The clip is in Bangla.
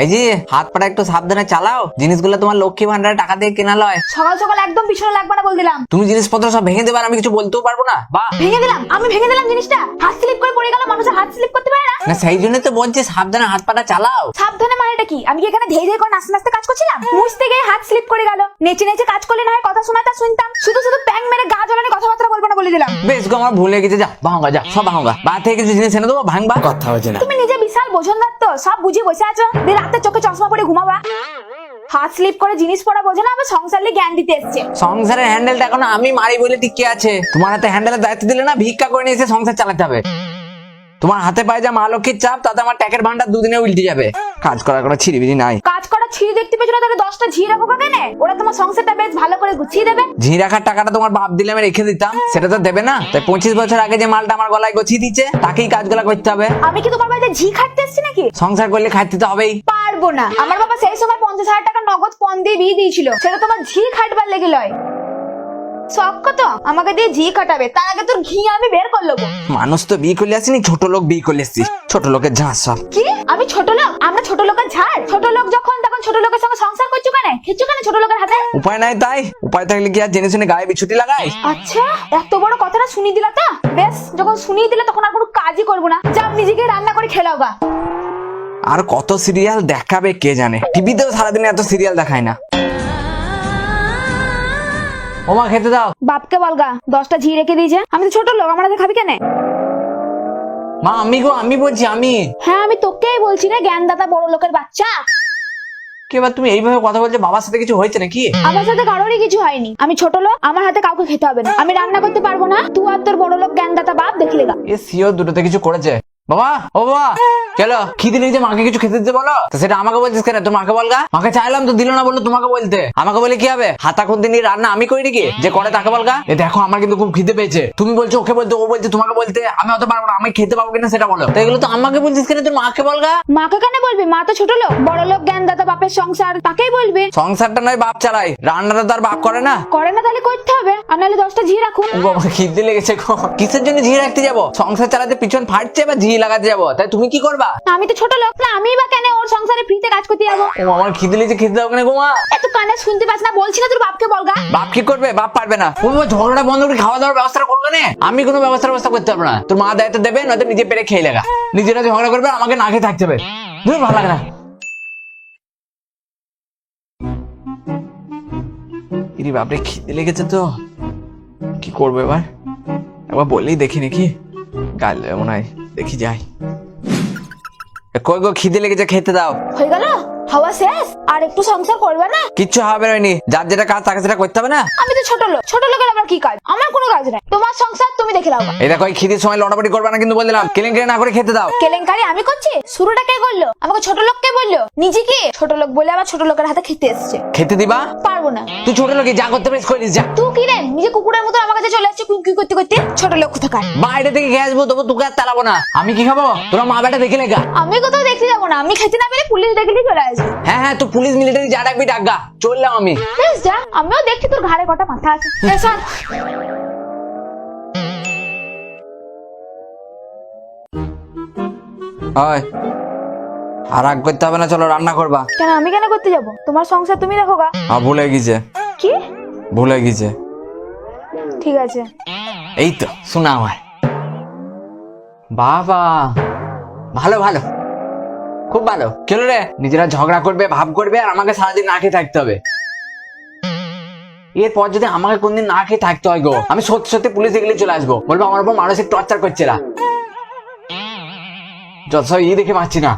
এই যে হাত পাটা একটু সাবধানে চালাও, জিনিসগুলো তোমার লক্ষ্মী ভান্ডারে টাকা দিয়ে কেনা লয়। সকাল সকাল একদম পিছনে লাগবে না বল দিলাম। তুমি জিনিসপত্র সব ভেঙে দেবে আর আমি কিছু বলতেও পারবো না। বাহ, ভেঙে দিলাম, আমি ভেঙে দিলাম জিনিসটা। হাত স্লিপ করে পড়ে গেল, মানুষের হাত স্লিপ করতে পারে না। না সেই জন্য তো বলছি সাবধানে হাত পাটা চালাও। সাবধানে মানেটা কি? আমি কি এখানে ধেই ধেই করে নাচতে নাচতে কাজ করছিলাম? মুছতে গিয়ে হাত স্লিপ করে গেল। নেচে নেচে কাজ করলে না হয় কথা শোনাটা শুনতাম, শুধু শুধু প্যাং মেরে গা জ্বলানি কথাবার্তা বলবো না বলে দিলাম। বেশ গো, আমার ভুলে গেছে, যা ভাঙা, যা সব ভাঙা। বাড়ি থেকে কিছু জিনিস এনে দেবো, ভাঙবা, কথা হচ্ছে না। তুমি নিজে বিশাল বোঝনদার তো, সব বুঝে বসে আছো, দিয়ে রাতে চোখে চশমা পরে ঘুমাবা। হাত স্লিপ করে জিনিস পড়া বোঝে না, আবার সংসারে জ্ঞান দিতে এসছে। সংসারের হ্যান্ডেলটা এখন আমি মারি বলে টিকে আছে। তোমার হাতে হ্যান্ডেলের দায়িত্ব দিলে না ভিক্ষা করে নিয়ে এসে সংসার চালাতে হবে। তোমার হাতে পায়ে যা মা লক্ষ্মীর চাপ, তাতে আমার ট্যাকের ভান্ডার দুদিনে উল্টে যাবে। কাজ করার কোনো ছিড়িবিড়ি নাই। কাজ করা ছিঁড়ি দেখতে পেয়েছো না, তাহলে 10টা ঝি রাখো কেন? ওরা তোমার সংসারটা বেশ ভালো করে গুছিয়ে দেবে। ঝি রাখার টাকাটা তোমার বাপ দিলে আমি রেখে দিতাম, সেটা তো দেবে না। তাই 25 বছর আগে যে মালটা আমার গলায় গছিয়ে দিচ্ছে, তাকেই কাজগুলা করতে হবে। আমি কি তোমার বাড়িতে ঝি খাটতে এসেছি নাকি? সংসার করলে খাইতে তো হবেই। পারবো না। আমার বাবা সেই সময় 50,000 টাকা নগদ পণ দিয়ে বিয়ে দিয়েছিল, সেটা তোমার ঝি খাটবার লেগে লয়। শখ কত আমাকে দিয়ে ঝি কাটাবে, তার আগে তোর ঘি আমি বের করে নেবো। মানুষ তো বিয়ে করলে আসেনি, ছোট লোক বিয়ে করলে এসছি। ছোট লোকের ঝাঁস সব। কি আমি ছোট লোক? আমরা ছোট লোকের ঝাড়? ছোট লোক যখন তখন ছোট লোকের সঙ্গে সংসার করছো কেন? খেচ্ছো কেন ছোট লোকের হাতে? উপায় নাই, তাই উপায় থাকলে কি আর জেনে শুনে গায়ে বিছুটি লাগাই? আচ্ছা, এত বড় কথাটা শুনিয়ে দিলা তো? বেশ, যখন শুনিয়ে দিলে তখন আর কোনো কাজই করবো না। যাও নিজেকে রান্না করে খেলাও গা। আর কত সিরিয়াল দেখাবে কে জানে, টিভিতেও সারাদিন এত সিরিয়াল দেখায় না। ওমা খেতে দাও। বাপকে বলগা 10টা ঝি রেখে দিয়েছে। আমি তো ছোট লোক, আমার হাতে খাবি কেন? মা আমি গো, আমি বলছি আমি। হ্যাঁ আমি তোকেই বলছি রে, জ্ঞানদাতা বড় লোকের বাচ্চা। কে বা তুমি এইভাবে কথা বলছো? বাবার সাথে কিছু হয়েছে নাকি? আমার সাথে কারোরই কিছু হয়নি। আমি ছোট লোক, আমার হাতে কাউকে খেতে হবে না। আমি রান্না করতে পারবো না, তুই আর তোর বড় লোক জ্ঞানদাতা বাপ দেখলে গা। এ সিও দুটোতে কিছু করেছে। বাবা, ও বাবা, চলো খিদে লেগেছে, মাকে কিছু খেতে দিতে বলো। তো সেটা আমাকে বলছিস কেন? তোর মাকে বলগা। মাকে চাইলাম তো দিল না, বললো তোমাকে বলতে। আমাকে বলে কি হবে? হাতা খুন্তি নিয়ে রান্না আমি করি নাকি? যে করে তাকে বলগা। এ দেখো আমার কিন্তু খুব খিদে পেয়েছে। তুমি বলছো ওকে বলতে, ও বলছে তোমাকে বলতে। আমি অত পারবো না, আমি খেতে পাবো কিনা সেটা বলো। তো এগুলো তো আমাকে বলছিস কেন? তোর মাকে বলগা। মাকে কেন বলবি? মা তো ছোট লোক, বড় লোক জ্ঞানদাতা বাপের সংসার, তাকেই বলবি। সংসারটা নয় বাপ চালাই, রান্নাটা তো আর বাপ করে না। করে না তাহলে করতে হবে, আর নাহলে 10টা ঝি রাখুন। ও বাবা, খিদে লেগেছে গো। কিসের জন্য ঝি রাখতে যাবো? সংসার চালাতে পিছন ফাটছে বা ঝি লাগাতে যাবো? তাই তুমি কি করবা? আমি তো ছোট লোক না, আমি বা কেন ওর সংসারে ফ্রিতে কাজ করতে যাবো? ও আমার খিদে লেগেছে, খেতে দাও কেন গো মা? এত কানে শুনতে পাস না? বলছি না তোর বাপকে বলগা। বাপ কি করবে? বাপ পারবে না। ও বাবা, ঝগড়া বন্ধ করে খাওয়া দাওয়ার ব্যবস্থা করবে না। আমি কোনো ব্যবস্থা করতে পারবো না। তোর মা দায়িত্ব দেবে, নয়তো নিজে পেরে খেয়ে লাগা। নিজেরা ঝগড়া করবে, আমাকে না খেয়ে থাকতে হবে। ধুর, ভালো লাগে না। ইরি বাপরে, খিদে লেগেছে তো, কি করবো এবার? একবার বললেই দেখি নাকি গাল মনে হয়, দেখি যাই। কই গো, খিদে লেগেছে, খেতে দাও। হয়ে গেল হাওয়া শেষ? আর একটু সংসার করবে না? কিচ্ছু হবে না, যার যেটা কাজ তাকে সেটা করতে হবে না। আমি তো ছোট লোক, ছোট লোকের আবার কি কাজ? আমার কোনো কাজ নাই, তোমার সংসার তুমি দেখে নাও। এই দেখো, খিদের সময় লটাপটি করবে না কিন্তু বলে দিলাম। কেলেঙ্কারি না করে খেতে দাও। কেলেঙ্কারি আমি করছি? শুরুটা কে করলো? আমাকে ছোট লোক কে বললো? নিজে কি ছোট লোক বলে আবার ছোট লোকের হাতে খেতে এসছে? খেতে দিবা? পারবো না। তুই ছোট লোকে যা করতে পারিস করিস, যা। তুই কি রে নিজে কুকুরের মতো আমার কাছে চলে আসছে কুকি করতে করতে? ছোট লোক কোথাকার। বাইরে থেকে খেয়ে আসবো, তবু তোকে আর তাড়াবো না। আমি কি খাবো? তোরা মা বেটা দেখে লেগা। আমি কোথাও দেখতে যাবো না, আমি খেতে না পেলে পুলিশ দেখলেই চলে আসবে। হ্যাঁ হ্যাঁ, তুই পুলিশ মিলিটারি যা ডাকবি ডাকগা, চললাম আমি। বেশ যা, আমিও দেখছি তোর ঘাড়ে কটা মাথা আছে। এসব হয় আর রাগ করতে হবে না, চলো রান্না করবা। কেন? আমি কেন করতে যাবো? তোমার সংসার তুমি দেখো গা। ভুলে গেছে। কি ভুলে গেছে? ঠিক আছে। এই তো শোনা আমার বাবা, ভালো ভালো, খুব ভালো। কেন রে? নিজেরা ঝগড়া করবে, ভাব করবে, আর আমাকে সারাদিন না খেয়ে থাকতে হবে। এরপর যদি আমাকে কোনদিন না খেয়ে থাকতে হয় গো, আমি সত্যি সত্যি পুলিশ দেখলে চলে আসবো, বলবো আমার উপর মানসিক টর্চার করছে না। যত সব দেখে পাচ্ছি না।